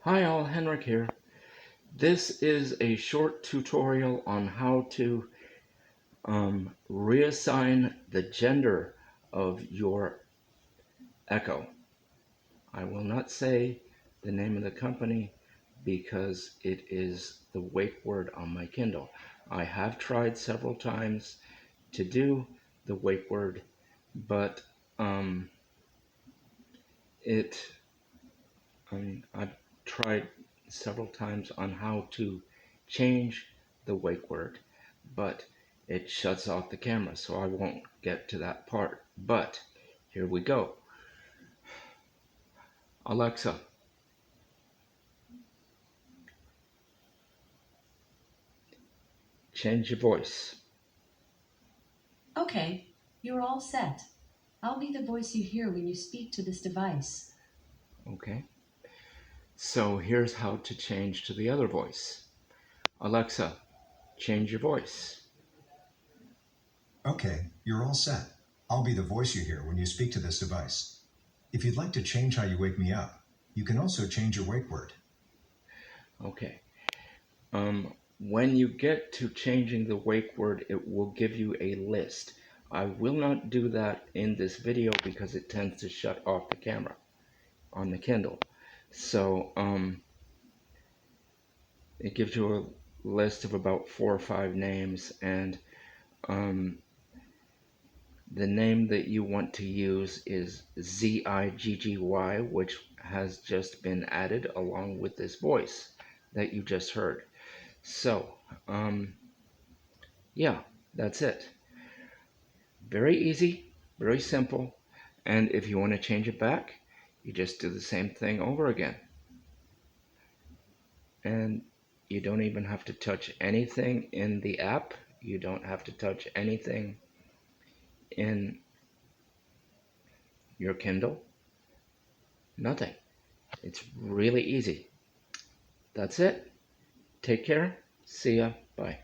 Hi all, Henrik here. This is a short tutorial on how to reassign the gender of your Echo. I will not say the name of the company because it is the wake word on my Kindle. I have tried several times to do the wake word, but um, it I've tried several times on how to change the wake word, but it shuts off the camera, so I won't get to that part. But here we go. Alexa, change your voice. Okay, you're all set. I'll be the voice you hear when you speak to this device. Okay. So here's how to change to the other voice. Alexa, change your voice. Okay, you're all set. I'll be the voice you hear when you speak to this device. If you'd like to change how you wake me up, you can also change your wake word. Okay. When you get to changing the wake word, it will give you a list. I will not do that in this video because it tends to shut off the camera on the Kindle. So it gives you a list of about 4 or 5 names, and um, the name that you want to use is ZIGGY, which has just been added along with this voice that you just heard. So yeah, that's it. Very easy, very simple, and if you want to change it back, you just do the same thing over again. And you don't even have to touch anything in the app. You don't have to touch anything in your Kindle. Nothing. It's really easy. That's it. Take care. See ya. Bye.